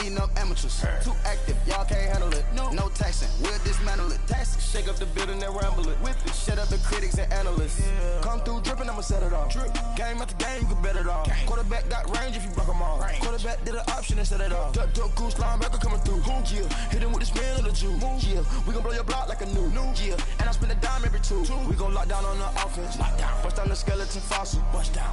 eating up amateurs. Too active, y'all can't handle it. No taxing, we'll dismantle it. Shake up the building and ramble it. Whip it, shut up the critics and analysts. Come through dripping, I'ma set it off. Game after game, you can bet it off. Quarterback got range if you block them off. Quarterback did an option and set it off. Duck goose, linebacker coming through. Yeah, hit him with the spin of the Jew. Yeah, we gon' blow your block like a new. Yeah, and I spend a dime every two. We gon' lock down on the offense. Bust down the skeleton fossil.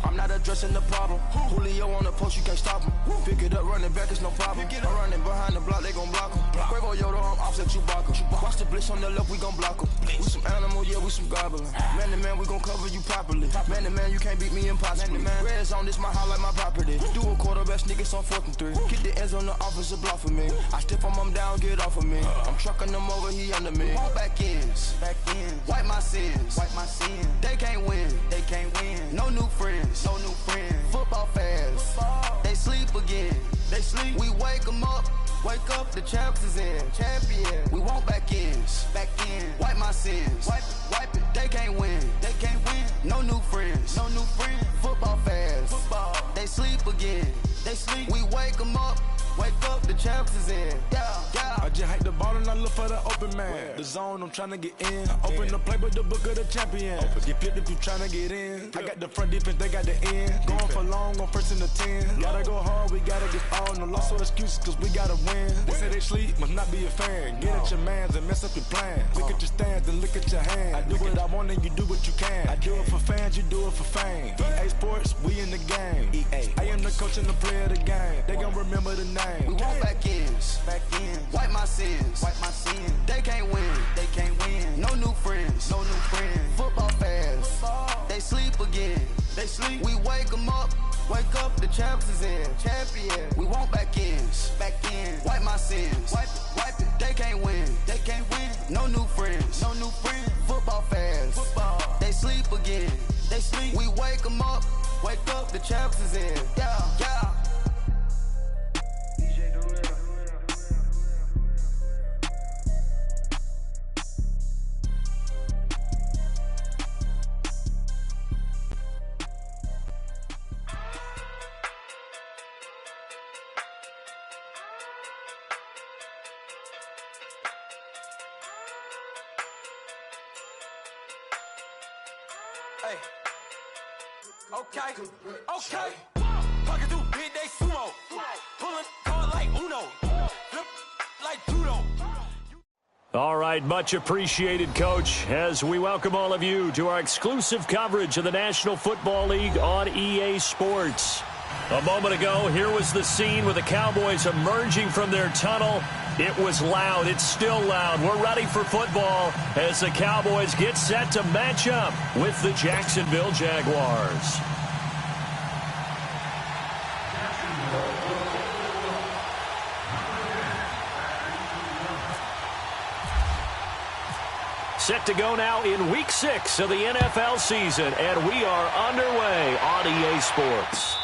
I'm not addressing the problem. Julio on the post, you can't stop him. Pick it up, running back, it's no problem. I'm running behind the block, they gon' block him. Quavo Yoda, I'm offset Chewbacca. Watch the blitz on the left, we gon' block him. We some animal, yeah, we some gobbling. Man to man, we gon' cover you properly. Man to man, you can't beat me impossibly. Red zone, this my highlight, my property. Do a quarterback, niggas on 4th and 3. Get the ends on the offensive block for me. I step on them down, get off of me. I'm trucking them over, he under me. Back ends, wipe my sins. They can't win, No new friends, Football fast, they sleep again. We wake them up. Wake up, the champs is in. Champion. We want back ends. Wipe my sins. Wipe it. They can't win. No new friends. Football fast. They sleep again. We wake them up. Wake up, the champs is in. Yeah. I just hike the ball and I look for the open man. The zone, I'm trying to get in. Open the playbook, the book of the champion. Get flipped if you trying to get in. I got the front defense, they got the end. Going for long, on 1st and 10. Gotta go hard, we gotta get all. No loss or excuses, cause we gotta win. They say they sleep, must not be a fan. Get at your mans and mess up your plan. Look at your stands and look at your hands. I do what I want and you do what you can. I do it for fans, you do it for fame. EA Sports, we in the game. I am the coach and the player of the game. They gon' remember the name. We want back ends. Wipe my sins. They can't win. No new friends. Football fast. They sleep again. We wake them up. Wake up, the champs is in. Champion. We want back ends. Wipe my sins. Wipe it. They can't win. No new friends. Football fast. They sleep again. We wake them up. Wake up, the champs is in. Yeah. Hey. Okay. Pocket through big day sumo. Pulling card like Uno. Flip like judo. All right, much appreciated, Coach, as we welcome all of you to our exclusive coverage of the National Football League on EA Sports. A moment ago, here was the scene with the Cowboys emerging from their tunnel. It was loud. It's still loud. We're ready for football as the Cowboys get set to match up with the Jacksonville Jaguars. Set to go now in Week 6 of the NFL season, and we are underway on EA Sports.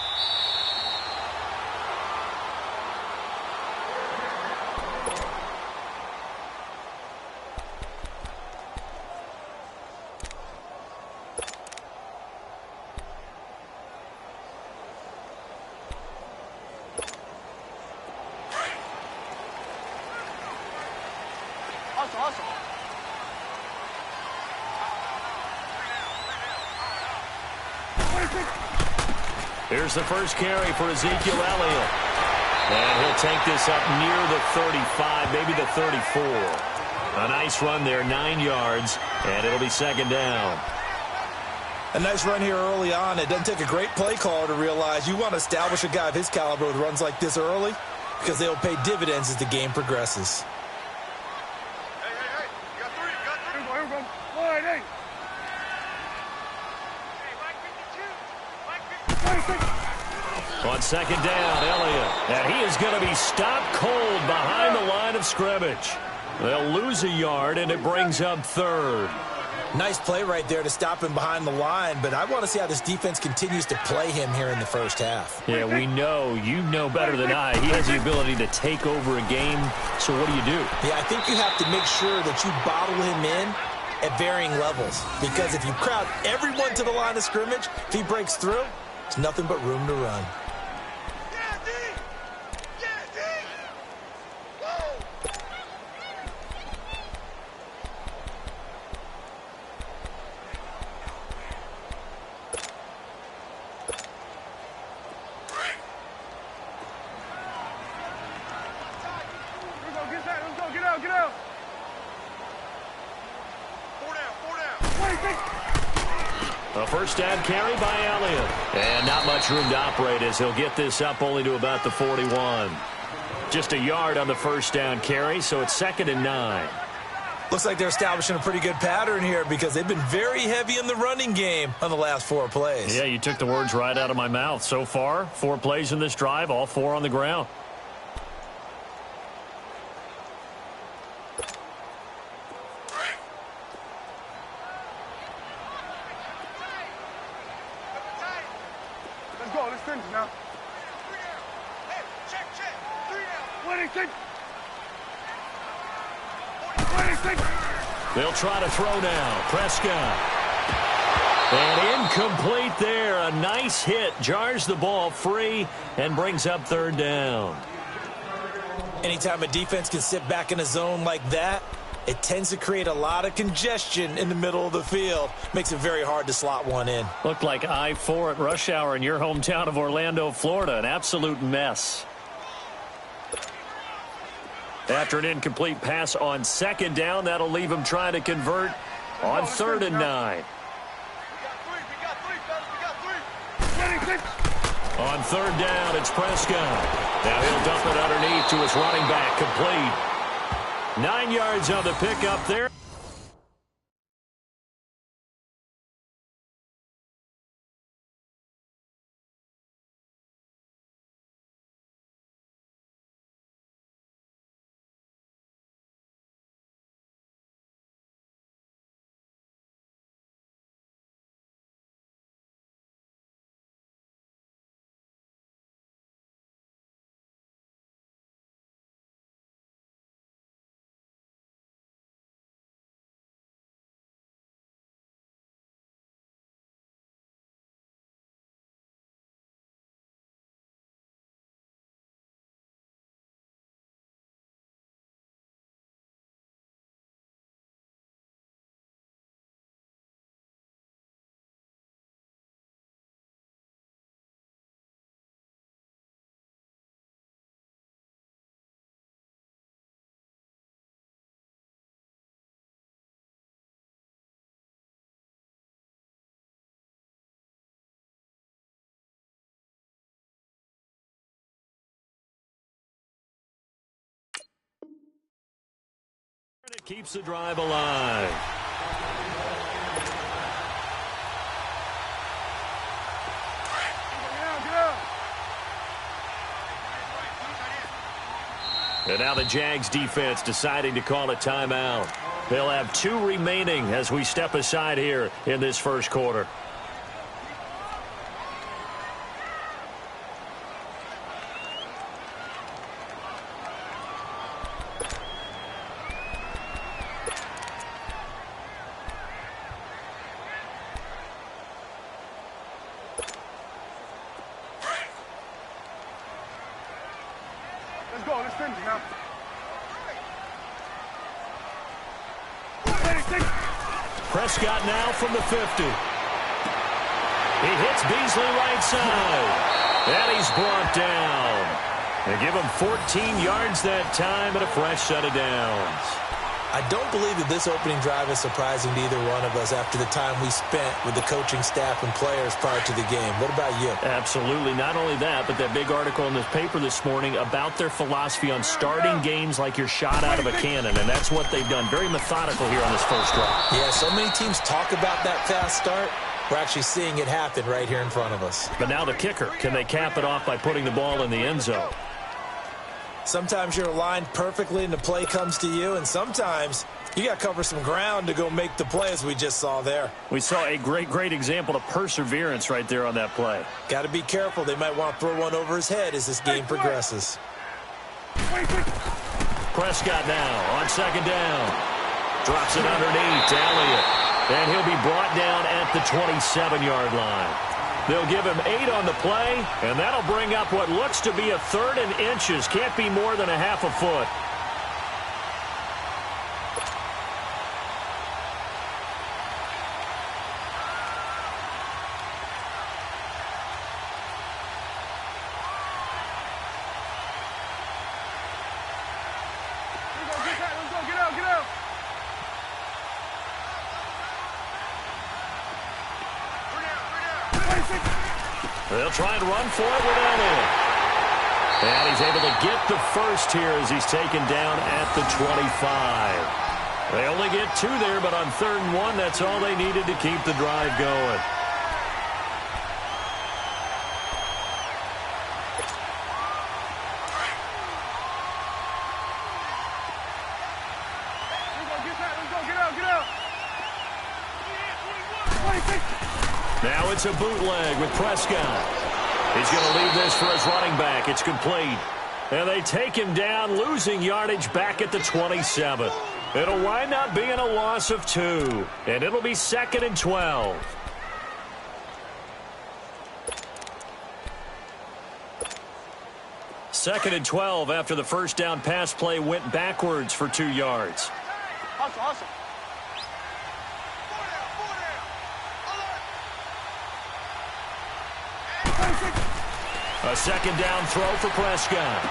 Here's the first carry for Ezekiel Elliott. And he'll take this up near the 35, maybe the 34. A nice run there, 9 yards, and it'll be second down. A nice run here early on. It doesn't take a great play caller to realize you want to establish a guy of his caliber with runs like this early because they'll pay dividends as the game progresses. Hey. You got three. Here we go. One, eight. On second down, Elliott. And he is going to be stopped cold behind the line of scrimmage. They'll lose a yard, and it brings up third. Nice play right there to stop him behind the line, but I want to see how this defense continues to play him here in the first half. Yeah, we know. You know better than I. He has the ability to take over a game, so what do you do? Yeah, I think you have to make sure that you bottle him in at varying levels, because if you crowd everyone to the line of scrimmage, if he breaks through, it's nothing but room to run. A first down carry by Elliott. And not much room to operate as he'll get this up only to about the 41. Just a yard on the first down carry, so it's 2nd and 9. Looks like they're establishing a pretty good pattern here because they've been very heavy in the running game on the last 4 plays. Yeah, you took the words right out of my mouth. So far, 4 plays in this drive, all 4 on the ground. Let's go. Let's finish now. Hey, check. 3 down. 26. 26. They'll try to throw now. Prescott. And incomplete there. A nice hit. Jars the ball free and brings up 3rd down. Anytime a defense can sit back in a zone like that, it tends to create a lot of congestion in the middle of the field. Makes it very hard to slot one in. Looked like I-4 at rush hour in your hometown of Orlando, Florida. An absolute mess. After an incomplete pass on 2nd down, that'll leave him trying to convert on 3rd and 9. We got 3, fellas. We got 3. 26. On 3rd down, it's Prescott. Now he'll dump it underneath to his running back, complete. 9 yards on the pickup there. It keeps the drive alive. And now the Jags defense deciding to call a timeout. They'll have 2 remaining as we step aside here in this first quarter. Let's go. Let's finish now. 26. Prescott now from the 50. He hits Beasley right side. And he's brought down. They give him 14 yards that time and a fresh set of downs. I don't believe that this opening drive is surprising to either one of us after the time we spent with the coaching staff and players prior to the game. What about you? Absolutely. Not only that, but that big article in this paper this morning about their philosophy on starting games like you're shot out of a cannon, and that's what they've done. Very methodical here on this first drive. Yeah, so many teams talk about that fast start. We're actually seeing it happen right here in front of us. But now the kicker. Can they cap it off by putting the ball in the end zone? Sometimes you're aligned perfectly and the play comes to you, and sometimes you got to cover some ground to go make the play, as we just saw there. We saw a great example of perseverance right there on that play. Got to be careful. They might want to throw one over his head as this game progresses. Prescott now on 2nd down. Drops it underneath to Elliott. And he'll be brought down at the 27-yard line. They'll give him 8 on the play, and that'll bring up what looks to be a 3rd and inches. Can't be more than a half a foot. Let's go. Get out. Get out. They'll try and run for it with Elliott. And he's able to get the first here as he's taken down at the 25. They only get 2 there, but on 3rd and 1, that's all they needed to keep the drive going. Now it's a bootleg with Prescott. He's going to leave this for his running back. It's complete. And they take him down, losing yardage back at the 27. It'll wind up being a loss of 2. And it'll be 2nd and 12. Second and 12 after the first down pass play went backwards for 2 yards. Hustle. A second down throw for Prescott.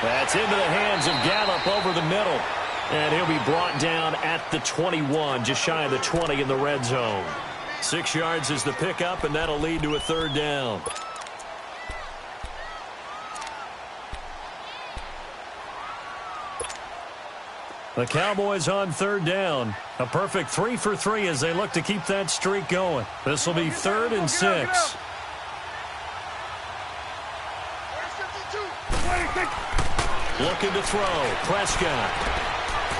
That's into the hands of Gallup over the middle. And he'll be brought down at the 21, just shy of the 20 in the red zone. 6 yards is the pickup, and that'll lead to a 3rd down. The Cowboys on 3rd down. A perfect 3 for 3 as they look to keep that streak going. This will be 3rd and 6. Looking to throw. Prescott.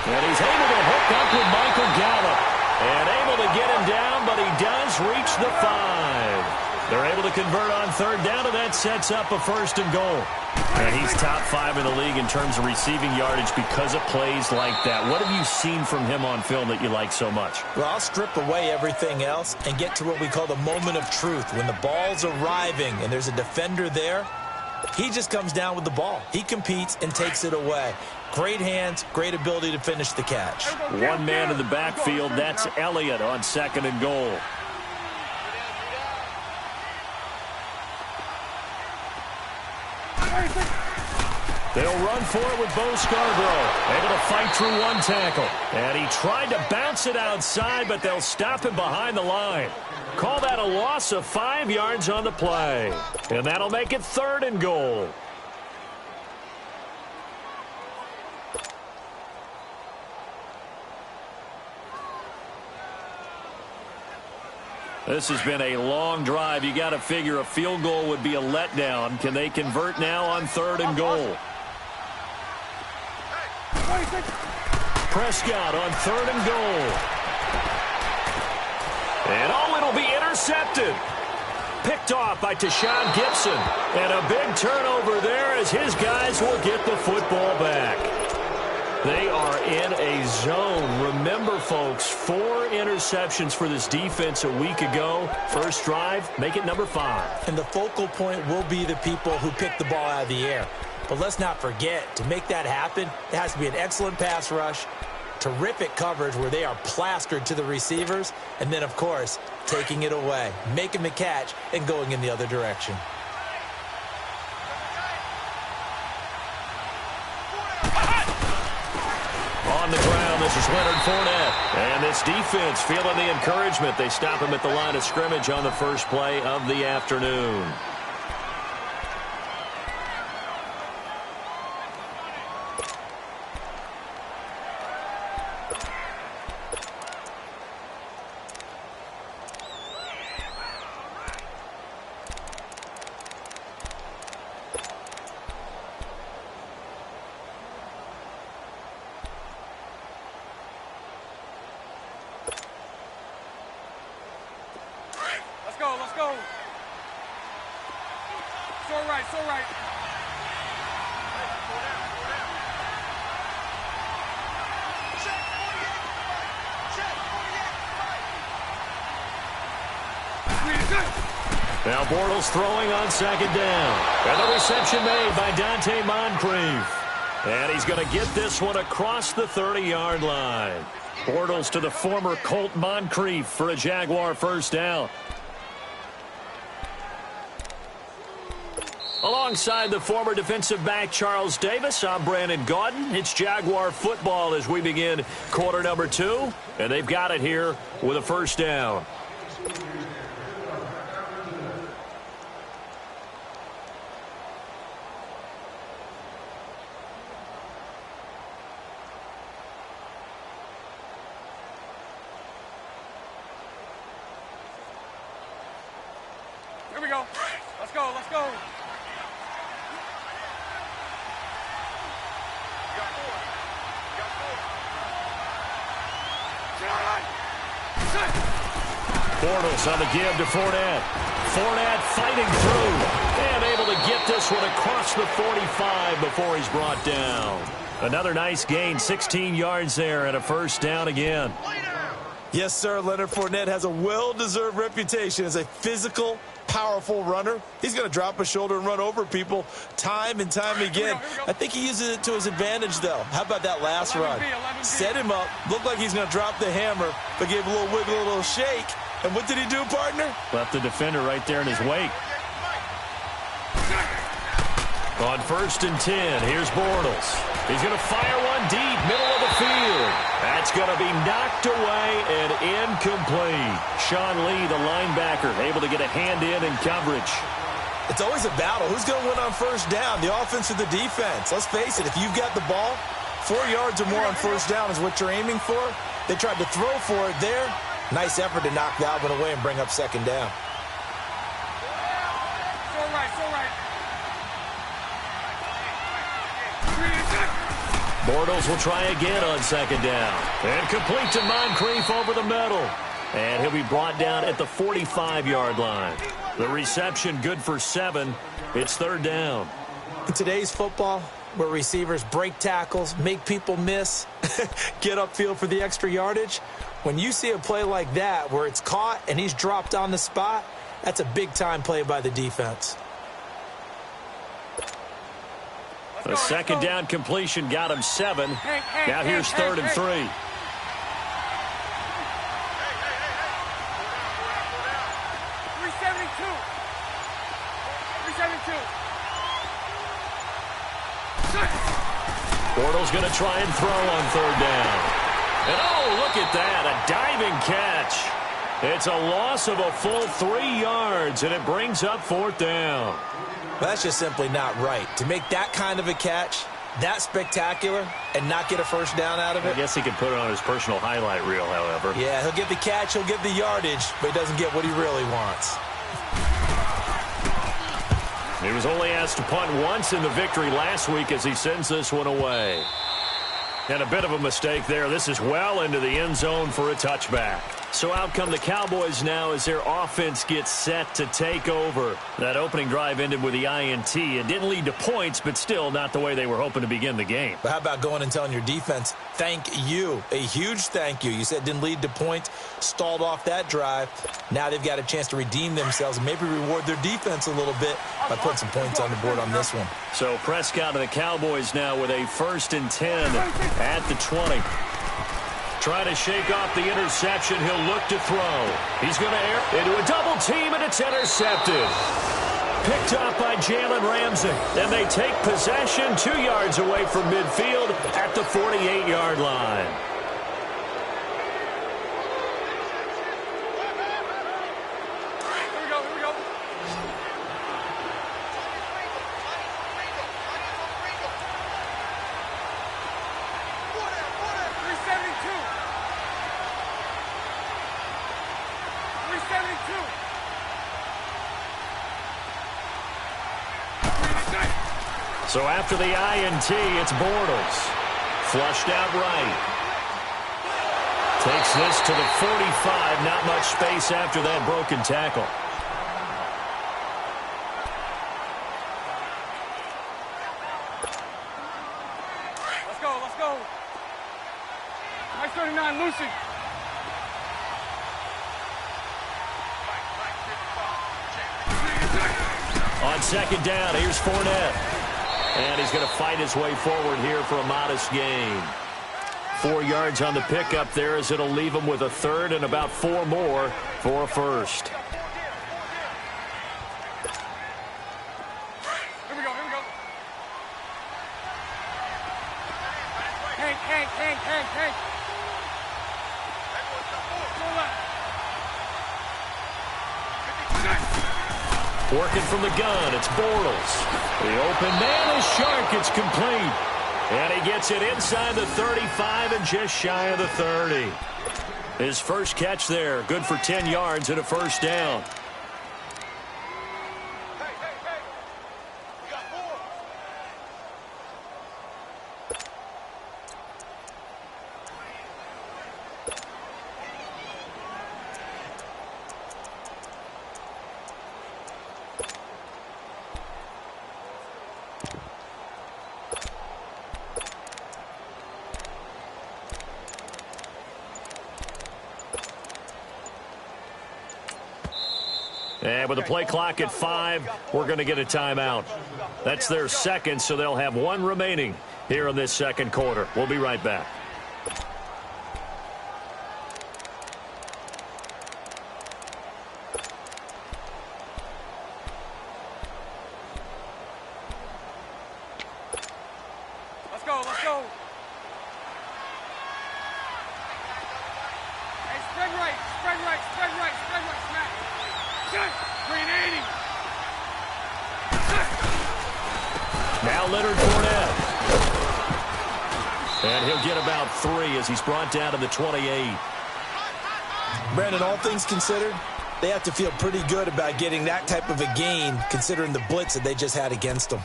And he's able to hook up with Michael Gallup. And able to get him down, but he does reach the 5. They're able to convert on 3rd down, and that sets up a 1st and goal. And he's top 5 in the league in terms of receiving yardage because of plays like that. What have you seen from him on film that you like so much? Well, I'll strip away everything else and get to what we call the moment of truth. When the ball's arriving and there's a defender there, he just comes down with the ball. He competes and takes it away. Great hands, great ability to finish the catch. 1 man in the backfield. That's Elliott on 2nd and goal. They'll run for it with Bo Scarborough. Able to fight through 1 tackle. And he tried to bounce it outside, but they'll stop him behind the line. Call that a loss of 5 yards on the play. And that'll make it 3rd and goal. This has been a long drive. You got to figure a field goal would be a letdown. Can they convert now on 3rd and goal? Prescott on 3rd and goal. And it'll be intercepted. Picked off by Tashawn Gibson. And a big turnover there as his guys will get the football back. They are in a zone. Remember, folks, 4 interceptions for this defense a week ago. First drive, make it number 5. And the focal point will be the people who pick the ball out of the air. But let's not forget, to make that happen, it has to be an excellent pass rush, terrific coverage where they are plastered to the receivers, and then, of course, taking it away, making the catch, and going in the other direction. On the ground, this is Leonard Fournette. And this defense feeling the encouragement. They stop him at the line of scrimmage on the first play of the afternoon. Let's go. It's all right, Now Bortles throwing on 2nd down. And the reception made by Dante Moncrief. And he's going to get this one across the 30-yard line. Bortles to the former Colt Moncrief for a Jaguar first down. Alongside the former defensive back Charles Davis, I'm Brandon Gaudin. It's Jaguar football as we begin quarter number 2. And they've got it here with a first down. Here we go. Let's go. Let's go. Bortles on the give to Fournette. Fournette fighting through and able to get this one across the 45 before he's brought down. Another nice gain, 16 yards there and a first down again. Yes, sir. Leonard Fournette has a well-deserved reputation as a physical, powerful runner. He's going to drop his shoulder and run over people time and time again. I think he uses it to his advantage, though. How about that last run? Set him up, looked like he's going to drop the hammer, but gave a little wiggle, a little shake. And what did he do, partner? Left the defender right there in his wake. On 1st and 10, here's Bortles. He's going to fire one deep, middle of the field. That's going to be knocked away and incomplete. Sean Lee, the linebacker, able to get a hand in coverage. It's always a battle. Who's going to win on first down, the offense or the defense? Let's face it, if you've got the ball, 4 yards or more on first down is what you're aiming for. They tried to throw for it there. Nice effort to knock that one away and bring up second down. So right. Bortles will try again on second down. And complete to Moncrief over the middle. And he'll be brought down at the 45-yard line. The reception good for 7. It's third down. In today's football, where receivers break tackles, make people miss, get upfield for the extra yardage, when you see a play like that where it's caught and he's dropped on the spot, that's a big-time play by the defense. A second down completion got him 7. Now here's 3rd and 3. 372. Bortles going to try and throw on 3rd down. And oh, look at that, a diving catch. It's a loss of a full 3 yards, and it brings up 4th down. Well, that's just simply not right. To make that kind of a catch, that spectacular, and not get a first down out of it. I guess he could put it on his personal highlight reel, however. Yeah, he'll get the catch, he'll get the yardage, but he doesn't get what he really wants. He was only asked to punt once in the victory last week as he sends this one away. And a bit of a mistake there. This is well into the end zone for a touchback. So out come the Cowboys now as their offense gets set to take over. That opening drive ended with the INT. It didn't lead to points, but still not the way they were hoping to begin the game. But how about going and telling your defense, thank you, a huge thank you. You said it didn't lead to points, stalled off that drive. Now they've got a chance to redeem themselves and maybe reward their defense a little bit by putting some points on the board on this one. So Prescott and the Cowboys now with a 1st and 10 at the 20. Trying to shake off the interception. He'll look to throw. He's going to air into a double team, and it's intercepted. Picked up by Jalen Ramsey. And they take possession 2 yards away from midfield at the 48-yard line. Here we go. 372. So after the INT, it's Bortles. Flushed out right. Takes this to the 45. Not much space after that broken tackle. Let's go. Nice 39, Lucy. On second down, here's Fournette. And he's going to fight his way forward here for a modest gain. 4 yards on the pickup there as it'll leave him with a 3rd and about 4 more for a 1st. Here we go. Hank. Working from the gun, it's Bortles. The open man is Shark. It's complete. And he gets it inside the 35 and just shy of the 30. His first catch there, good for 10 yards and a first down. And with the play clock at 5, we're going to get a timeout. That's their second, so they'll have one remaining here in this second quarter. We'll be right back. Let's go, let's go. Hey, spread right, spread right, spread right, spread right, snap. Shut. Green 80. Shut. Now Leonard Fournette. And he'll get about 3 as he's brought down to the 28. Brandon, all things considered, they have to feel pretty good about getting that type of a gain considering the blitz that they just had against them.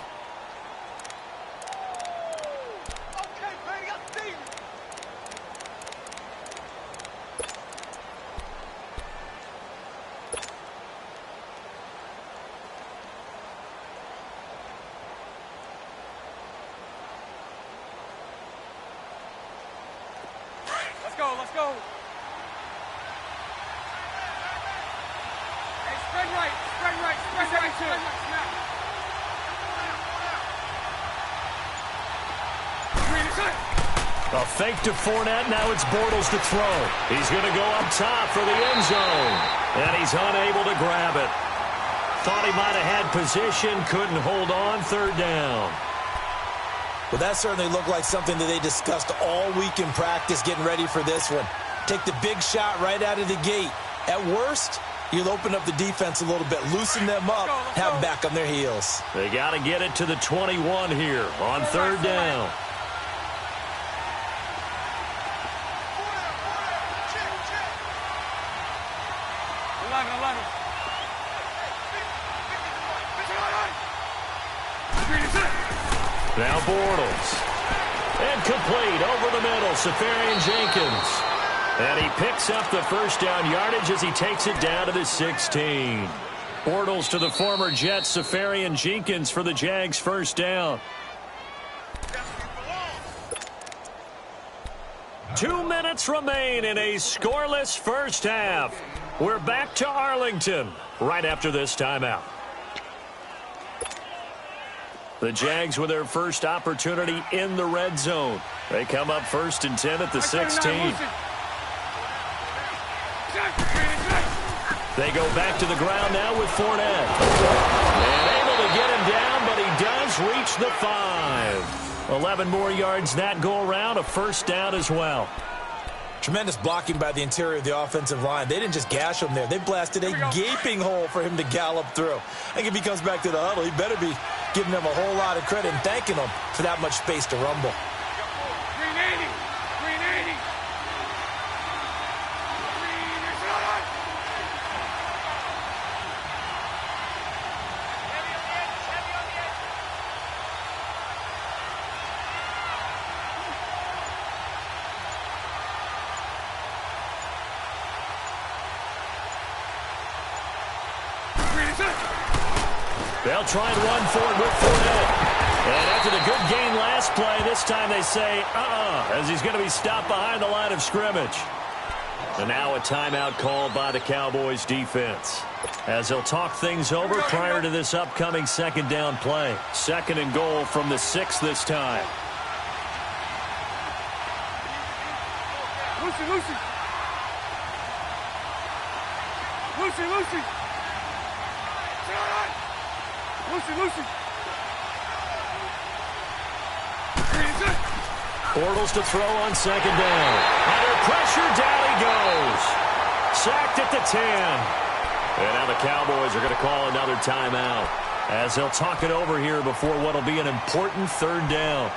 Let's go. Hey, spread right, spread right, spread right, snap. Green is it. A fake to Fournette. Now it's Bortles to throw. He's going to go up top for the end zone. And he's unable to grab it. Thought he might have had position. Couldn't hold on. Third down. Well, that certainly looked like something that they discussed all week in practice getting ready for this one. Take the big shot right out of the gate. At worst, you'll open up the defense a little bit, loosen them up, have them back on their heels. They got to get it to the 21 here on third down. Now Bortles. And complete over the middle, Safarian-Jenkins. And he picks up the first down yardage as he takes it down to the 16. Bortles to the former Jet, Safarian-Jenkins for the Jags first down. 2 minutes remain in a scoreless first half. We're back to Arlington right after this timeout. The Jags with their first opportunity in the red zone. They come up 1st and 10 at the 16. They go back to the ground now with Fournette. And able to get him down, but he does reach the 5. 11 more yards that go around, a first down as well. Tremendous blocking by the interior of the offensive line. They didn't just gash him there. They blasted a gaping hole for him to gallop through. I think if he comes back to the huddle, he better be giving them a whole lot of credit and thanking them for that much space to rumble. Green 80. Green 80. Green is on. They'll try and run for it with Fournette. And after the good gain last play, this time they say, as he's going to be stopped behind the line of scrimmage. And now a timeout called by the Cowboys defense, as they'll talk things over prior to this upcoming second down play. 2nd and goal from the 6 this time. Lucy. Lucy. Bortles to throw on 2nd down. Under pressure, down he goes. Sacked at the 10. And now the Cowboys are going to call another timeout, as they'll talk it over here before what will be an important 3rd down.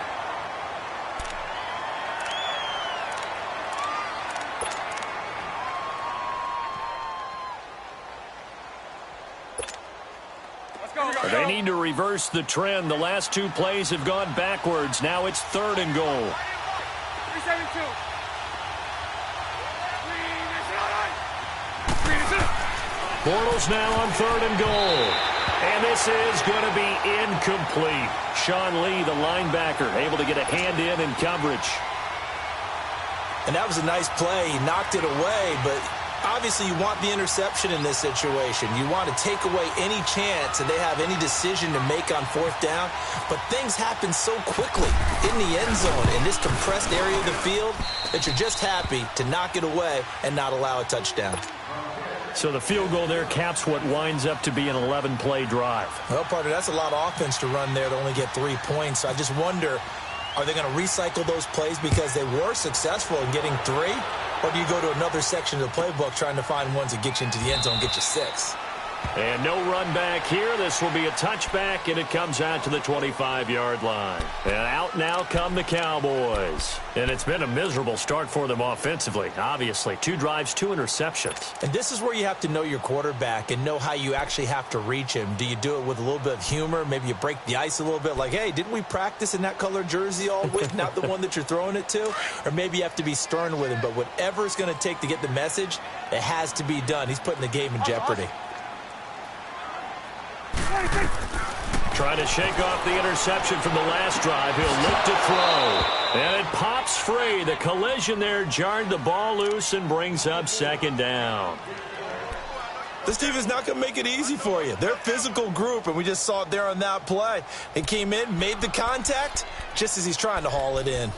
They need to reverse the trend. The last 2 plays have gone backwards. Now it's 3rd and goal. 372. Bortles now on 3rd and goal. And this is going to be incomplete. Sean Lee, the linebacker, able to get a hand in coverage. And that was a nice play. He knocked it away, but Obviously, you want the interception in this situation. You want to take away any chance that they have any decision to make on fourth down. But things happen so quickly in the end zone in this compressed area of the field that you're just happy to knock it away and not allow a touchdown. So the field goal there caps what winds up to be an 11-play drive. Well, partner, that's a lot of offense to run there to only get 3 points. So I just wonder, are they going to recycle those plays because they were successful in getting 3? Or do you go to another section of the playbook trying to find ones that get you into the end zone, get you 6? And no run back here. This will be a touchback, and it comes out to the 25-yard line. And out now come the Cowboys. And it's been a miserable start for them offensively, obviously. 2 drives, 2 interceptions. And this is where you have to know your quarterback and know how you actually have to reach him. Do you do it with a little bit of humor? Maybe you break the ice a little bit, like, hey, didn't we practice in that color jersey all week, not the one that you're throwing it to? Or maybe you have to be stern with him. But whatever it's going to take to get the message, it has to be done. He's putting the game in jeopardy. Trying to shake off the interception from the last drive. He'll look to throw. And it pops free. The collision there jarred the ball loose and brings up second down. This team is not going to make it easy for you. They're a physical group, and we just saw it there on that play. He came in, made the contact, just as he's trying to haul it in.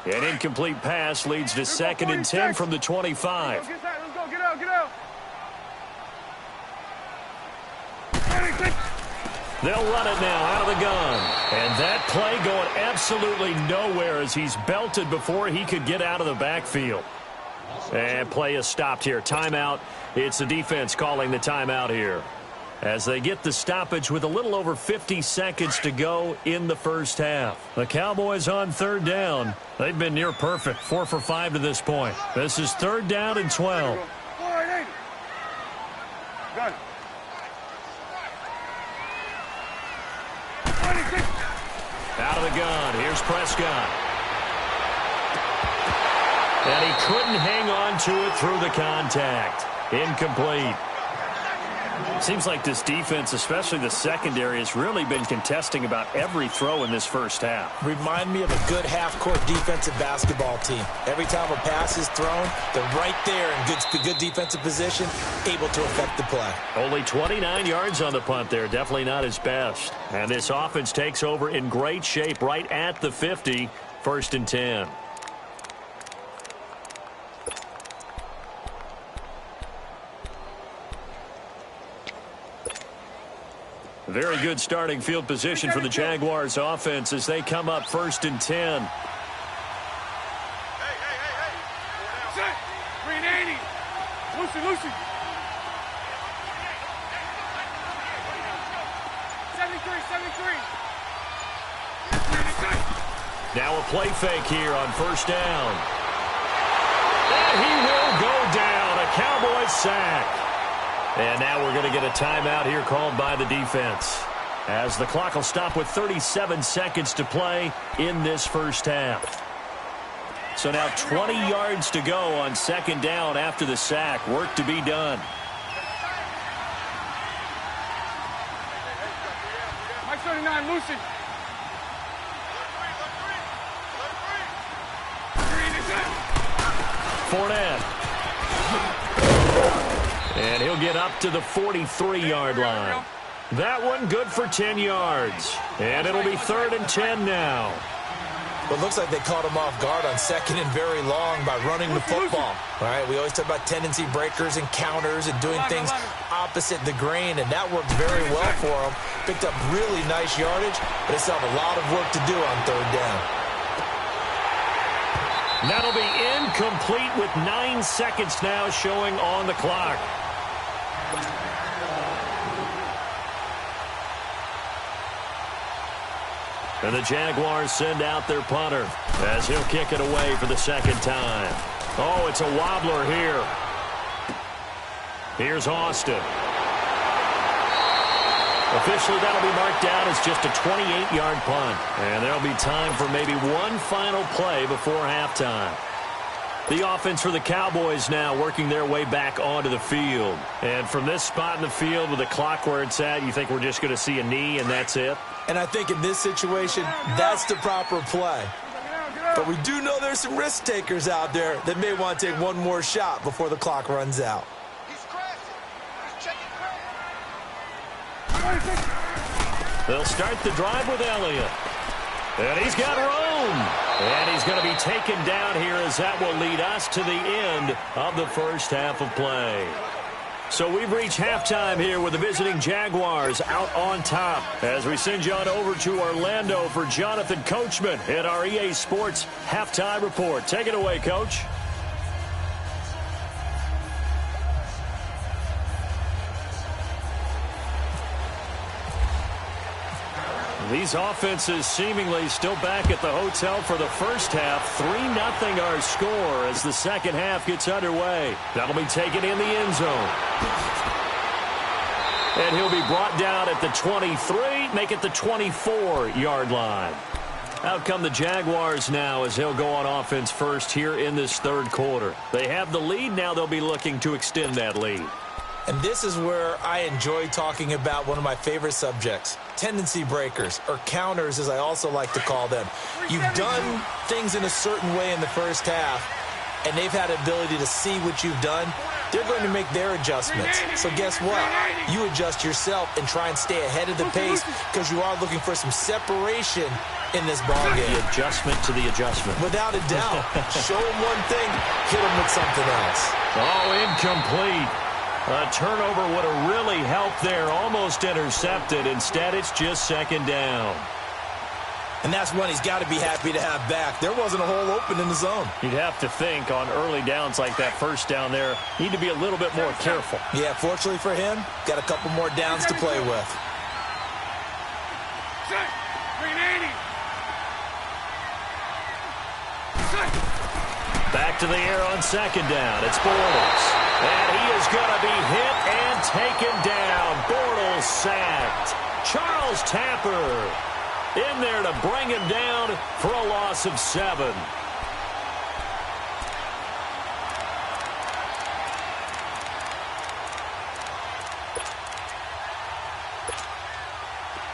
An incomplete pass leads to 2nd and 10 from the 25. Let's go, get out, get out. They'll run it now out of the gun. And that play going absolutely nowhere as he's belted before he could get out of the backfield. And play is stopped here. Timeout. It's the defense calling the timeout here, as they get the stoppage with a little over 50 seconds to go in the first half. The Cowboys on 3rd down. They've been near perfect, 4 for 5 to this point. This is 3rd down and 12. Gun. Out of the gun. Here's Prescott. And he couldn't hang on to it through the contact. Incomplete. Seems like this defense, especially the secondary, has really been contesting about every throw in this first half. Remind me of a good half-court defensive basketball team. Every time a pass is thrown, they're right there in good defensive position, able to affect the play. Only 29 yards on the punt there. Definitely not his best. And this offense takes over in great shape right at the 50, 1st and 10. Very good starting field position for the Jaguars offense as they come up 1st and 10. Set. 380. Lucy. 73. Now a play fake here on 1st down. And he will go down. A Cowboys sack. And now we're going to get a timeout here called by the defense, as the clock will stop with 37 seconds to play in this first half. So now 20 yards to go on 2nd down after the sack. Work to be done. Mike 39, Lucy. Fournette. And he'll get up to the 43-yard line. That one good for 10 yards. And it'll be 3rd and 10 now. Well, it looks like they caught him off guard on 2nd and very long by running the football. All right, we always talk about tendency breakers and counters and doing things opposite the grain, and that worked very well for him. Picked up really nice yardage, but they still have a lot of work to do on 3rd down. That'll be incomplete with 9 seconds now showing on the clock. And the Jaguars send out their punter as he'll kick it away for the 2nd time. Oh, it's a wobbler here. Here's Austin. Officially, that'll be marked down as just a 28-yard punt. And there'll be time for maybe one final play before halftime. The offense for the Cowboys now working their way back onto the field. And from this spot in the field with the clock where it's at, you think we're just going to see a knee and that's it? And I think in this situation, that's the proper play. But we do know there's some risk takers out there that may want to take one more shot before the clock runs out. They'll start the drive with Elliott. And he's got room. And he's going to be taken down here as that will lead us to the end of the first half of play. So we've reached halftime here with the visiting Jaguars out on top as we send you on over to Orlando for Jonathan Coachman in our EA Sports Halftime Report. Take it away, Coach. These offenses seemingly still back at the hotel for the first half. 3-0 our score as the second half gets underway. That'll be taken in the end zone. And he'll be brought down at the 23, make it the 24-yard line. Out come the Jaguars now as he'll go on offense first here in this third quarter. They have the lead. Now they'll be looking to extend that lead. And this is where I enjoy talking about one of my favorite subjects, tendency breakers, or counters as I also like to call them. You've done things in a certain way in the first half, and they've had the ability to see what you've done. They're going to make their adjustments. So guess what? You adjust yourself and try and stay ahead of the pace because you are looking for some separation in this ballgame. The adjustment to the adjustment. Without a doubt. Show them one thing, hit them with something else. Oh, incomplete. A turnover would have really helped there. Almost intercepted. Instead, it's just second down. And that's one he's got to be happy to have back. There wasn't a hole open in the zone. You'd have to think on early downs like that first down there, need to be a little bit more careful. Yeah, fortunately for him, got a couple more downs to play with. Back to the air on second down. It's Bortles. And he is going to be hit and taken down. Bortles sacked. Charles Tapper in there to bring him down for a loss of 7.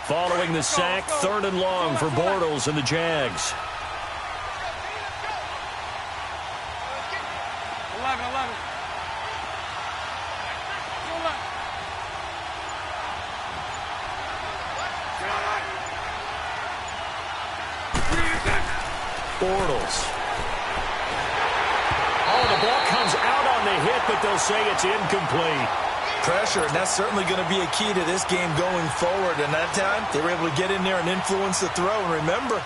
Following the sack, 3rd and long for Bortles and the Jags. 11. Bortles. Oh, the ball comes out on the hit, but they'll say it's incomplete. Pressure, and that's certainly going to be a key to this game going forward. And that time, they were able to get in there and influence the throw. And remember,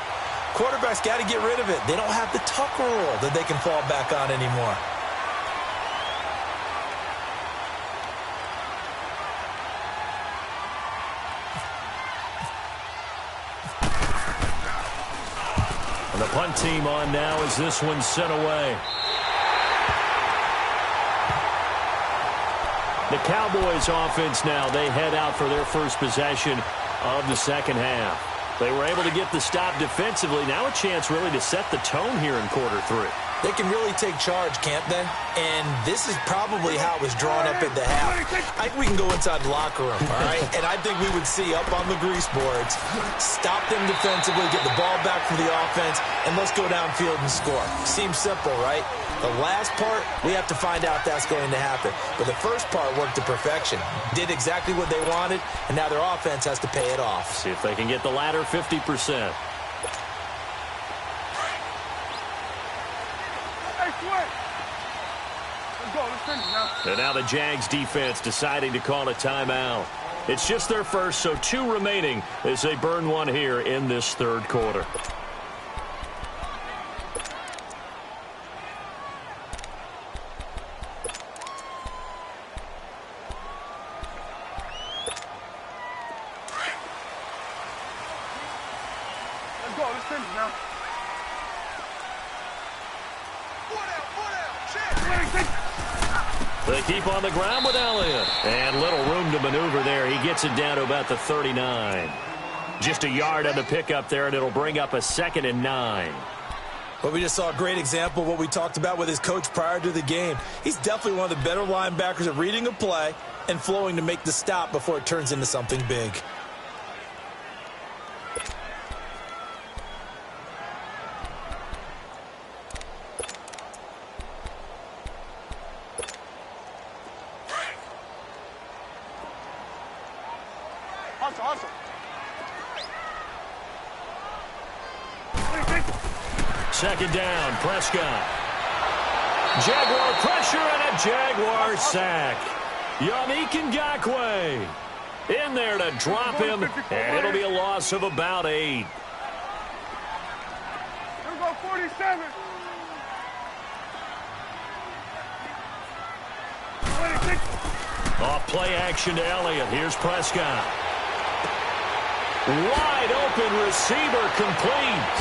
quarterbacks got to get rid of it. They don't have the tuck rule that they can fall back on anymore. And the punt team on now as this one's sent away. The Cowboys offense now, they head out for their first possession of the second half. They were able to get the stop defensively. Now a chance really to set the tone here in quarter 3. They can really take charge, can't they? And this is probably how it was drawn up at the half. I think we can go inside the locker room, all right? And I think we would see up on the grease boards, stop them defensively, get the ball back for the offense, and let's go downfield and score. Seems simple, right? The last part, we have to find out if that's going to happen. But the first part worked to perfection. Did exactly what they wanted, and now their offense has to pay it off. See if they can get the latter 50%. And now the Jags defense deciding to call a timeout. It's just their first, so 2 remaining as they burn one here in this third quarter. Let's go. Let's finish now. They keep on the ground with Elliott. And little room to maneuver there. He gets it down to about the 39. Just a yard on the pickup there, and it'll bring up a 2nd and 9. But we just saw a great example of what we talked about with his coach prior to the game. He's definitely one of the better linebackers at reading a play and flowing to make the stop before it turns into something big. Hustle. Second down, Prescott. Jaguar pressure and a Jaguar sack. Yannick Ngakoue in there to drop him, and it'll be a loss of about 8. Here we go, 47. 26. Off play action to Elliott. Here's Prescott. Wide open receiver complete.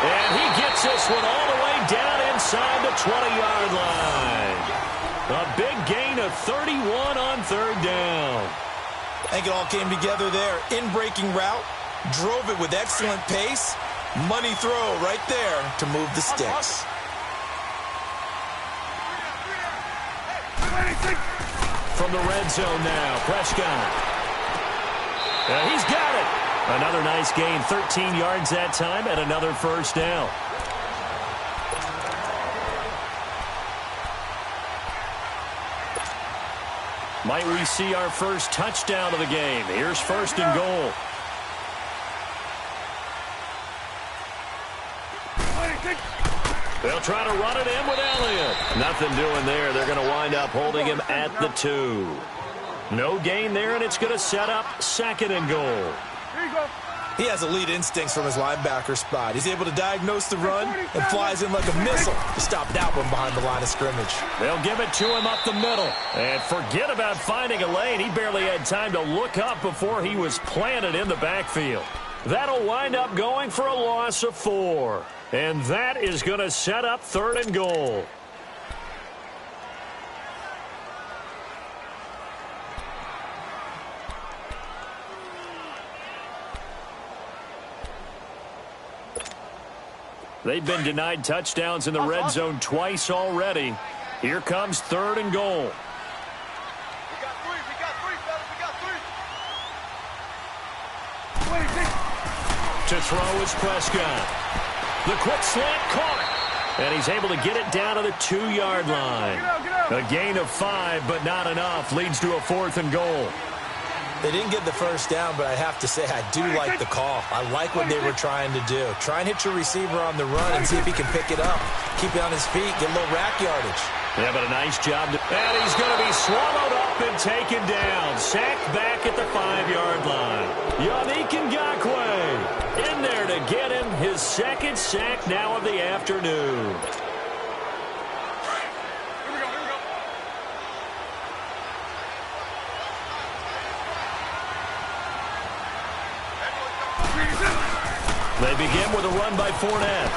And he gets this one all the way down inside the 20-yard line. A big gain of 31 on third down. I think it all came together there. In-breaking route, drove it with excellent pace. Money throw right there to move the sticks. From the red zone now, Prescott. He's got it. Another nice gain, 13 yards that time, and another first down. Might we see our first touchdown of the game? Here's first and goal. They'll try to run it in with Elliott. Nothing doing there. They're going to wind up holding him at the 2. No gain there, and it's going to set up second and goal. He has elite instincts from his linebacker spot. He's able to diagnose the run and flies in like a missile to stop that one behind the line of scrimmage. They'll give it to him up the middle. And forget about finding a lane. He barely had time to look up before he was planted in the backfield. That'll wind up going for a loss of 4. And that is going to set up third and goal. They've been denied touchdowns in the red zone twice already. Here comes third and goal. We got three, fellas. We got 3. To throw is Prescott. The quick slant caught. And he's able to get it down to the 2-yard line. A gain of 5, but not enough. Leads to a 4th and goal. They didn't get the first down, but I have to say I do like the call. I like what they were trying to do. Try and hit your receiver on the run and see if he can pick it up. Keep it on his feet, get a little rack yardage. Yeah, but a nice job. And he's going to be swallowed up and taken down. Sacked back at the 5-yard line. Yannick Ngakoue in there to get him his second sack now of the afternoon. They begin with a run by Fournette.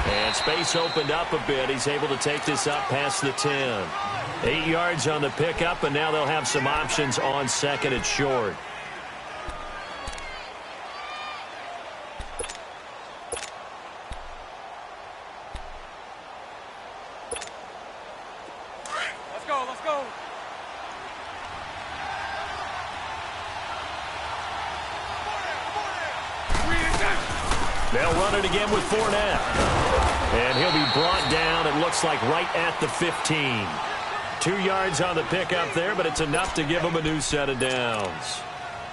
And space opened up a bit. He's able to take this up past the 10. 8 yards on the pickup, and now they'll have some options on second and short. Let's go. They'll run it again with Fournette. And he'll be brought down, it looks like, right at the 15. 2 yards on the pickup there, but it's enough to give him a new set of downs.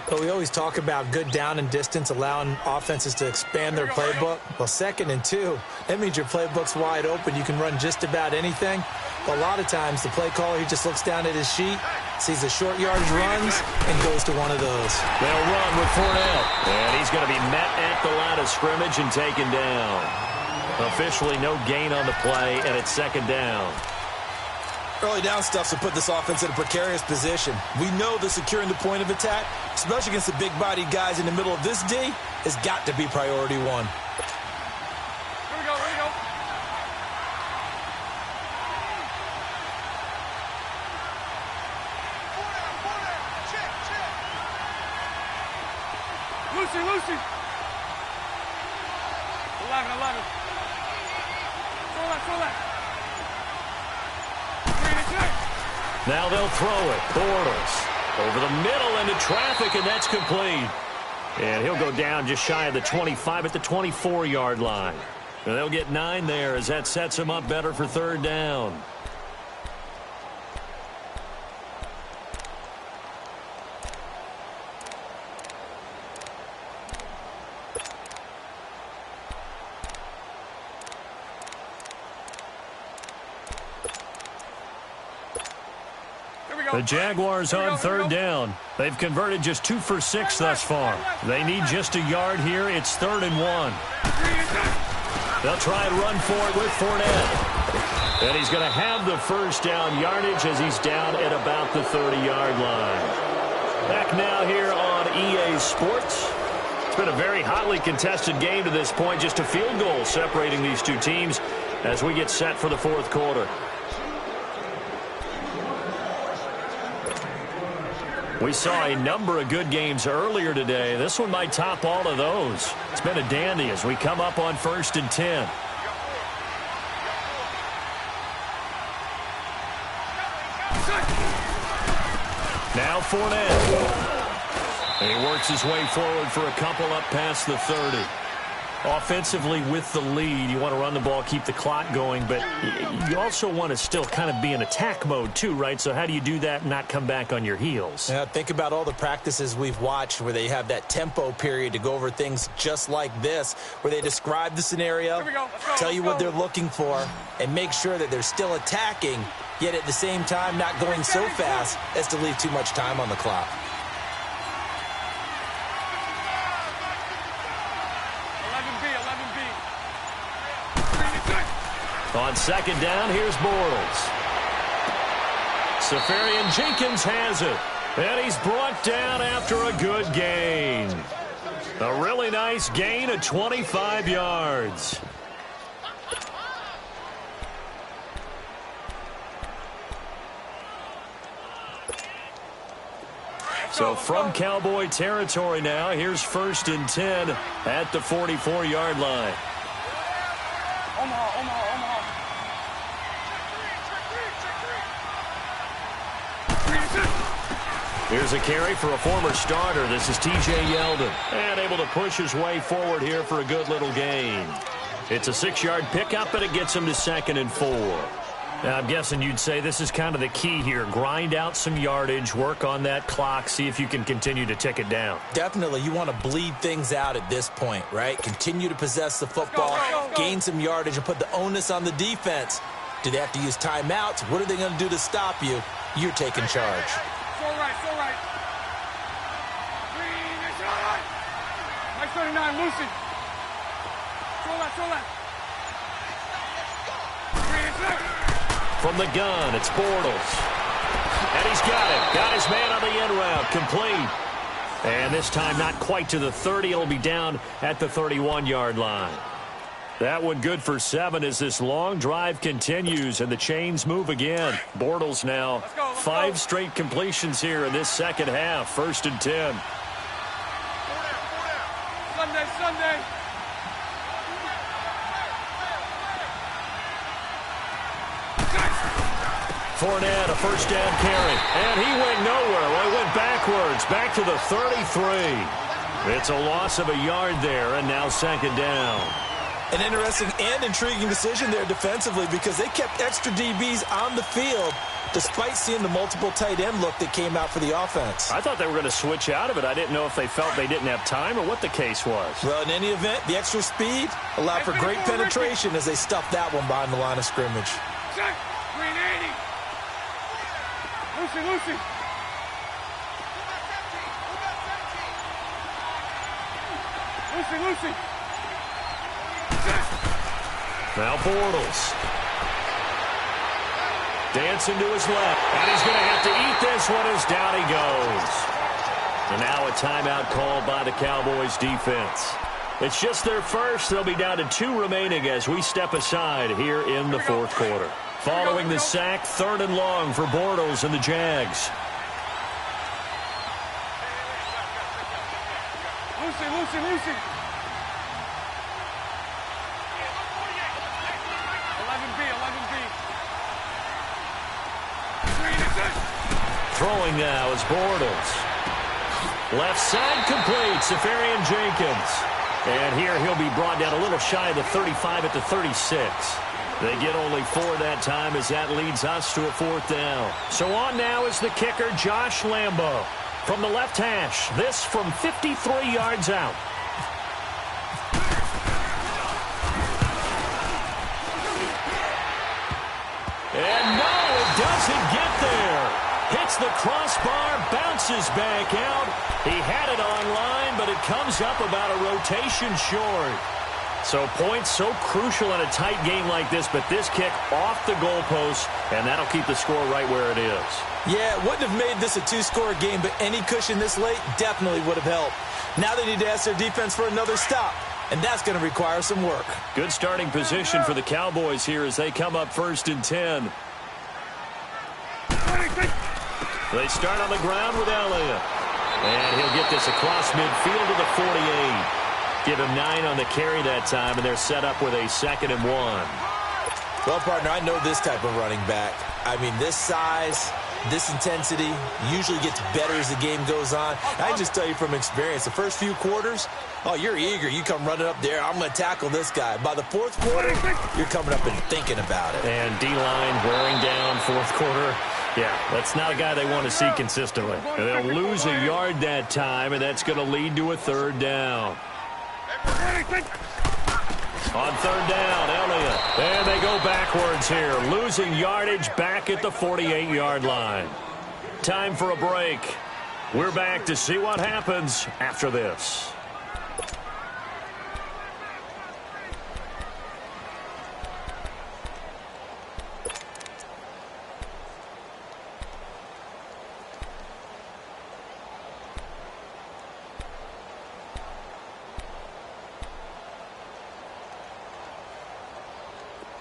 But we always talk about good down and distance, allowing offenses to expand their playbook. Well, 2nd and 2, that means your playbook's wide open. You can run just about anything. But a lot of times, the play caller, he just looks down at his sheet, sees the short yardage runs, and goes to one of those. They'll run with Fournette. And he's going to be met at the line of scrimmage and taken down. Officially no gain on the play, and it's second down. Early down stuff to put this offense in a precarious position. We know that securing the point of attack, especially against the big-bodied guys in the middle of this D, has got to be priority 1. Here we go. Lucy. 11. 11. Throw that. Green and check. Now they'll throw it. Bortles over the middle into traffic, and that's complete. And he'll go down just shy of the 25 at the 24-yard line. And they'll get 9 there as that sets him up better for third down. The Jaguars on third down. They've converted just 2 for 6 thus far. They need just a yard here. It's 3rd and 1. They'll try and run for it with Fournette. And he's going to have the first down yardage as he's down at about the 30-yard line. Back now here on EA Sports. It's been a very hotly contested game to this point. Just a field goal separating these two teams as we get set for the fourth quarter. We saw a number of good games earlier today. This one might top all of those. It's been a dandy as we come up on 1st and 10. Now Fournette. And he works his way forward for a couple up past the 30. Offensively with the lead, you want to run the ball, keep the clock going, but you also want to still kind of be in attack mode too, right? So how do you do that and not come back on your heels? Yeah, think about all the practices we've watched where they have that tempo period to go over things just like this, where they describe the scenario, tell you what they're looking for, and make sure that they're still attacking, yet at the same time not going so fast as to leave too much time on the clock. On second down, here's Bortles. Seferian-Jenkins has it. And he's brought down after a good gain. A really nice gain of 25 yards. So from Cowboy territory now, here's 1st and 10 at the 44-yard line. Omaha. Here's a carry for a former starter. This is T.J. Yeldon. And able to push his way forward here for a good little gain. It's a 6-yard pickup, and it gets him to 2nd and 4. Now, I'm guessing you'd say this is kind of the key here. Grind out some yardage, work on that clock, see if you can continue to tick it down. Definitely. You want to bleed things out at this point, right? Continue to possess the football, gain some yardage, and put the onus on the defense. Do they have to use timeouts? What are they going to do to stop you? You're taking charge. So right. Green and shot. Nice 39, Lucy. Throw that. Green and shot. From the gun, it's Bortles. And he's got it. Got his man on the end route. Complete. And this time not quite to the 30. It'll be down at the 31-yard line. That one good for 7 as this long drive continues and the chains move again. Bortles now 5 straight completions here in this second half. 1st and 10. Sunday. Fournette, a first down carry. And he went nowhere. Well, he went backwards, back to the 33. It's a loss of a yard there, and now 2nd down. An interesting and intriguing decision there defensively because they kept extra DBs on the field despite seeing the multiple tight end look that came out for the offense. I thought they were going to switch out of it. I didn't know if they felt they didn't have time or what the case was. Well, in any event, the extra speed allowed for great penetration as they stuffed that one behind the line of scrimmage. Check. Green 80. Lucy. Lucy. Now Bortles. Dancing to his left. And he's going to have to eat this one as down he goes. And now a timeout called by the Cowboys defense. It's just their first. They'll be down to 2 remaining as we step aside here in the fourth quarter. Following the sack, 3rd and long for Bortles and the Jags. Lucy. Throwing now is Bortles. Left side complete, Safarian Jenkins. And here he'll be brought down a little shy of the 35 at the 36. They get only 4 that time as that leads us to a 4th down. So on now is the kicker, Josh Lambo. From the left hash, this from 53 yards out. And no, it doesn't get there. Hits the crossbar, bounces back out. He had it online, but it comes up about a rotation short. So points so crucial in a tight game like this, but this kick off the goalpost, and that'll keep the score right where it is. Yeah, it wouldn't have made this a 2-score game, but any cushion this late definitely would have helped. Now they need to ask their defense for another stop, and that's going to require some work. Good starting position for the Cowboys here as they come up 1st and 10. They start on the ground with Elliott. And he'll get this across midfield to the 48. Give him 9 on the carry that time, and they're set up with a 2nd and 1. Well, partner, I know this type of running back. I mean, this size, this intensity usually gets better as the game goes on. I can just tell you from experience, the first few quarters, oh, you're eager. You come running up there, I'm going to tackle this guy. By the 4th quarter, you're coming up and thinking about it. And D-line wearing down 4th quarter. Yeah, that's not a guy they want to see consistently. They'll lose a yard that time, and that's going to lead to a 3rd down. On 3rd down, Elliott. And they go backwards here, losing yardage back at the 48-yard line. Time for a break. We're back to see what happens after this.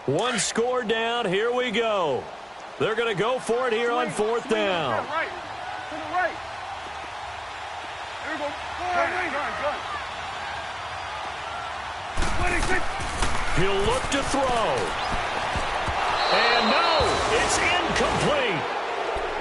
One score down. Here we go. They're going to go for it here on 4th down. To the right. Here we go. He'll look to throw. And no, it's incomplete.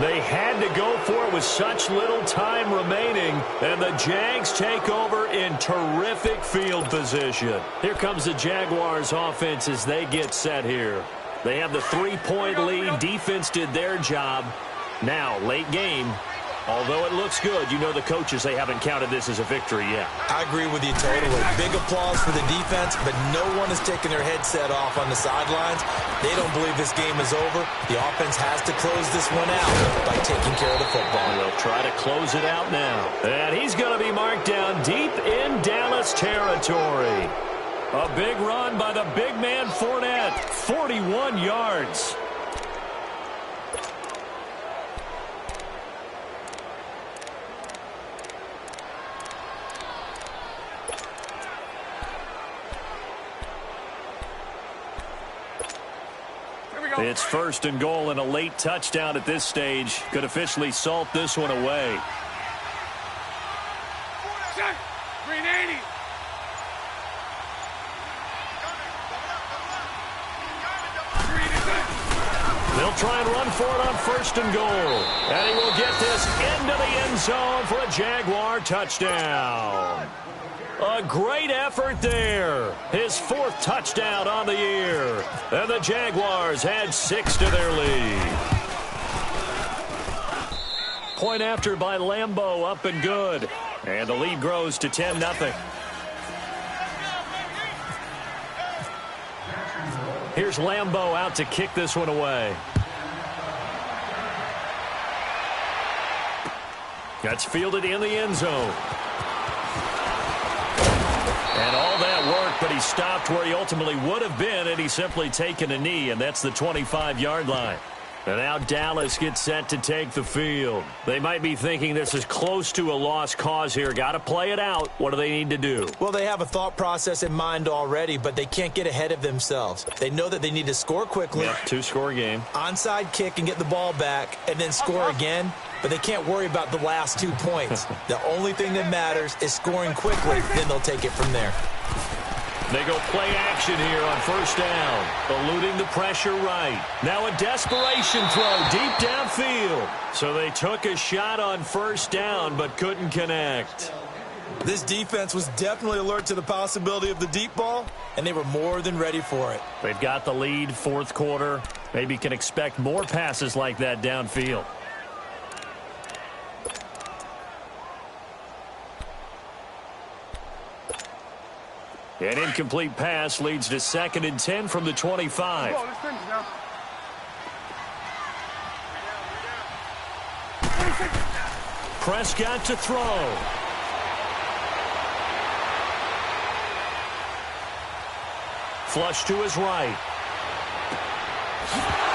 They had to go for it with such little time remaining, and the Jags take over in terrific field position. Here comes the Jaguars offense as they get set here. They have the 3-point lead. Defense did their job. Now, late game, although it looks good, you know the coaches, they haven't counted this as a victory yet. I agree with you totally. Big applause for the defense, but no one is taking their headset off on the sidelines. They don't believe this game is over. The offense has to close this one out by taking care of the football. They'll try to close it out now. And he's going to be marked down deep in Dallas territory. A big run by the big man Fournette, 41 yards. It's 1st and goal, and a late touchdown at this stage could officially salt this one away. 380. They'll try and run for it on 1st and goal. And he will get this into the end zone for a Jaguar touchdown. A great effort there. His 4th touchdown on the year. And the Jaguars add 6 to their lead. Point after by Lambo, up and good. And the lead grows to 10-0. Here's Lambo out to kick this one away. That's fielded in the end zone. And all that work, but he stopped where he ultimately would have been, and he's simply taken a knee, and that's the 25-yard line. And now Dallas gets set to take the field. They might be thinking this is close to a lost cause here. Got to play it out. What do they need to do? Well, they have a thought process in mind already, but they can't get ahead of themselves. They know that they need to score quickly. Yep, 2-score game. Onside kick and get the ball back, and then score again. But they can't worry about the last 2 points. The only thing that matters is scoring quickly. Then they'll take it from there. They go play action here on first down. Eluding the pressure right. Now a desperation throw deep downfield. So they took a shot on first down but couldn't connect. This defense was definitely alert to the possibility of the deep ball, and they were more than ready for it. They've got the lead, fourth quarter. Maybe can expect more passes like that downfield. An incomplete pass leads to 2nd and 10 from the 25. Prescott to throw. Flush to his right.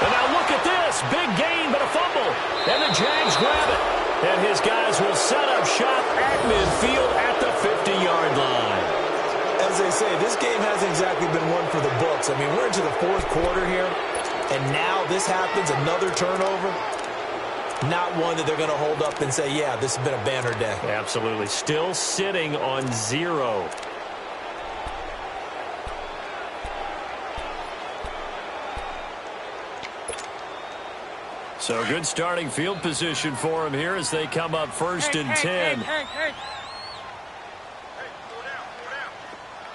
And now look at this. Big gain, but a fumble. And the Jags grab it. And his guys will set up shop at midfield at the 50-yard line. As they say, this game hasn't exactly been one for the books. I mean, we're into the fourth quarter here, and now this happens, another turnover. Not one that they're going to hold up and say, yeah, this has been a banner day. Absolutely. Still sitting on 0. So good starting field position for him here as they come up 1st and 10. Hey.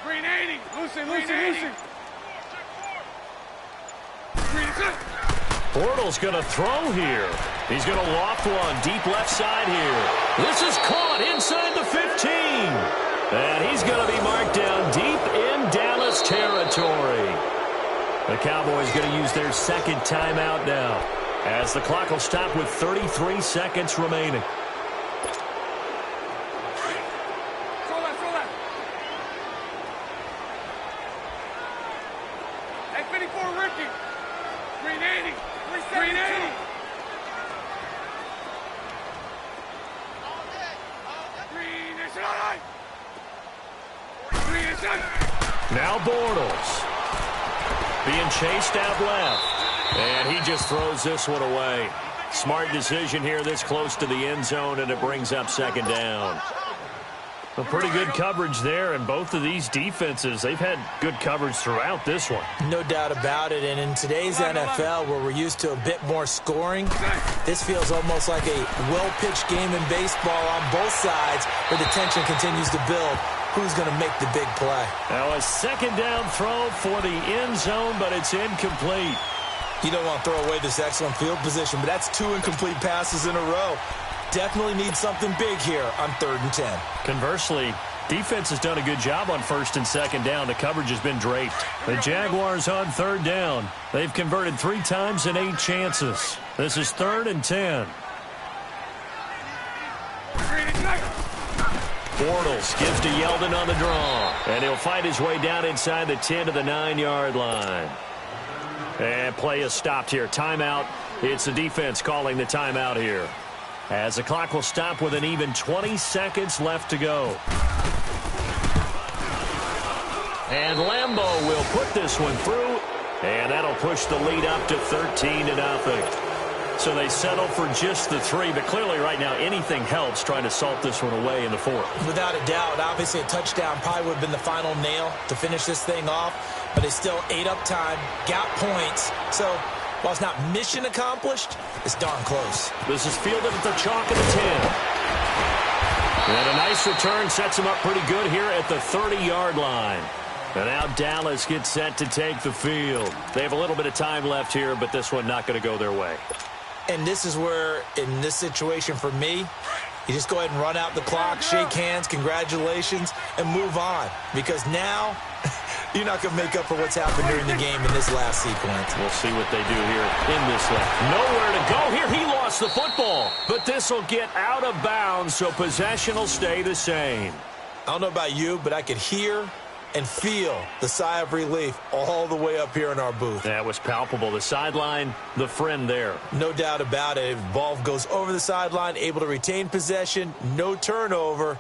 Green 80. Lucy. Bortles going to throw here. He's going to loft one deep left side here. This is caught inside the 15. And he's going to be marked down deep in Dallas territory. The Cowboys going to use their 2nd timeout now, as the clock will stop with 33 seconds remaining. Hey, 54, Ricky. Green 80. Green 80. Green is all right. Green is all right. Now Bortles being chased out left. And he just throws this one away. Smart decision here this close to the end zone, and it brings up 2nd down. A pretty good coverage there, and both of these defenses, they've had good coverage throughout this one. No doubt about it, and in today's NFL, where we're used to a bit more scoring, this feels almost like a well-pitched game in baseball on both sides, where the tension continues to build. Who's going to make the big play? Now a 2nd down throw for the end zone, but it's incomplete. You don't want to throw away this excellent field position, but that's 2 incomplete passes in a row. Definitely need something big here on 3rd and 10. Conversely, defense has done a good job on 1st and 2nd down. The coverage has been draped. The Jaguars on 3rd down. They've converted 3 times in 8 chances. This is 3rd and 10. Bortles gives to Yeldon on the draw. And he'll fight his way down inside the 10 to the 9-yard line. And play is stopped here. Timeout. It's the defense calling the timeout here, as the clock will stop with an even 20 seconds left to go. And Lambeau will put this one through, and that'll push the lead up to 13-0. So they settle for just the 3, but clearly right now anything helps trying to salt this one away in the 4th. Without a doubt, obviously a touchdown probably would have been the final nail to finish this thing off, but it's still ate up time, got points. So while it's not mission accomplished, it's darn close. This is fielded at the chalk of the 10. And a nice return sets him up pretty good here at the 30-yard line. And now Dallas gets set to take the field. They have a little bit of time left here, but this one not going to go their way. And this is where, in this situation for me, you just go ahead and run out the clock, shake hands, congratulations, and move on. Because now, you're not going to make up for what's happened during the game in this last sequence. We'll see what they do here in this one. Nowhere to go here. He lost the football. But this will get out of bounds, so possession will stay the same. I don't know about you, but I could hear and feel the sigh of relief all the way up here in our booth. That was palpable. The sideline, the friend there. No doubt about it. Ball goes over the sideline, able to retain possession, no turnover.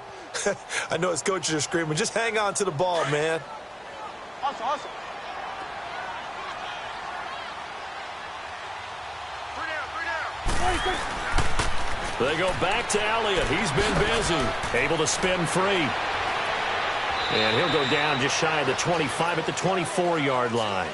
I know his coaches are screaming, just hang on to the ball, man. Awesome. They go back to Elliott. He's been busy. Able to spin free. And he'll go down just shy of the 25 at the 24-yard line.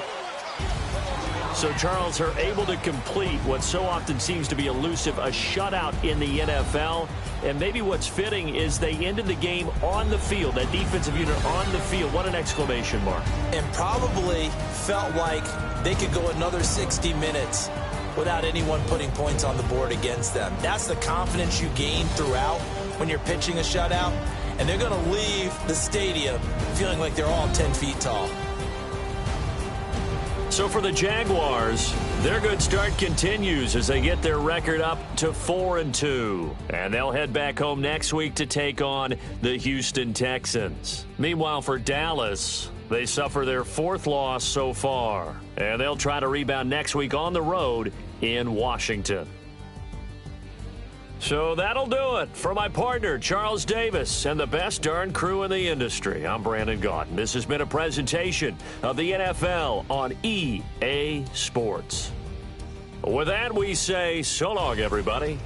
So, Charles, are able to complete what so often seems to be elusive, a shutout in the NFL. And maybe what's fitting is they ended the game on the field, that defensive unit on the field. What an exclamation mark. And probably felt like they could go another 60 minutes without anyone putting points on the board against them. That's the confidence you gain throughout when you're pitching a shutout. And they're going to leave the stadium feeling like they're all 10 feet tall. So for the Jaguars, their good start continues as they get their record up to 4-2. And they'll head back home next week to take on the Houston Texans. Meanwhile, for Dallas, they suffer their 4th loss so far. And they'll try to rebound next week on the road in Washington. So that'll do it for my partner, Charles Davis, and the best darn crew in the industry. I'm Brandon Gaudin. This has been a presentation of the NFL on EA Sports. With that, we say so long, everybody.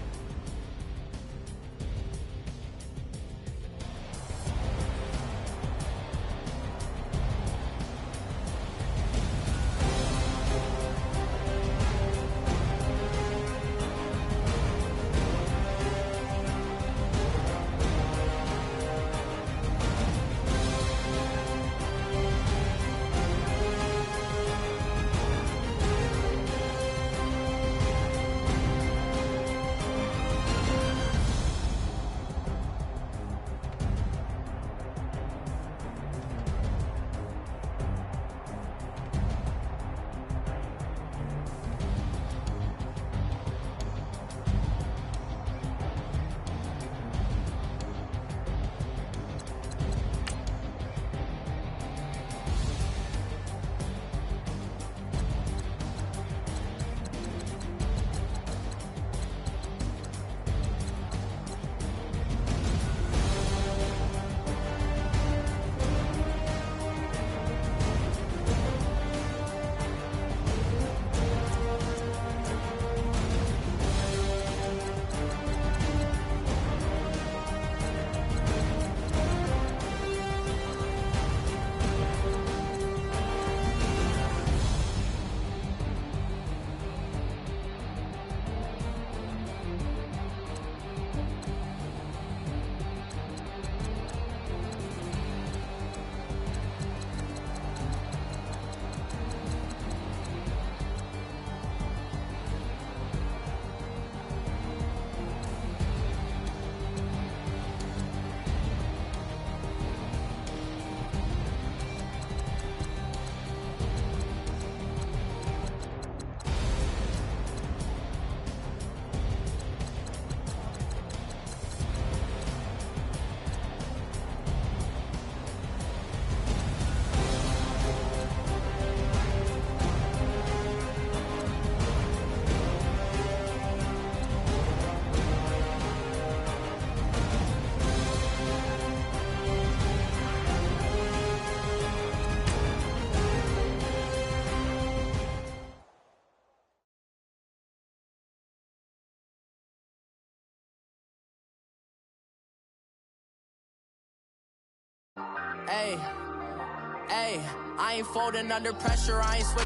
Hey, I ain't folding under pressure, I ain't switching.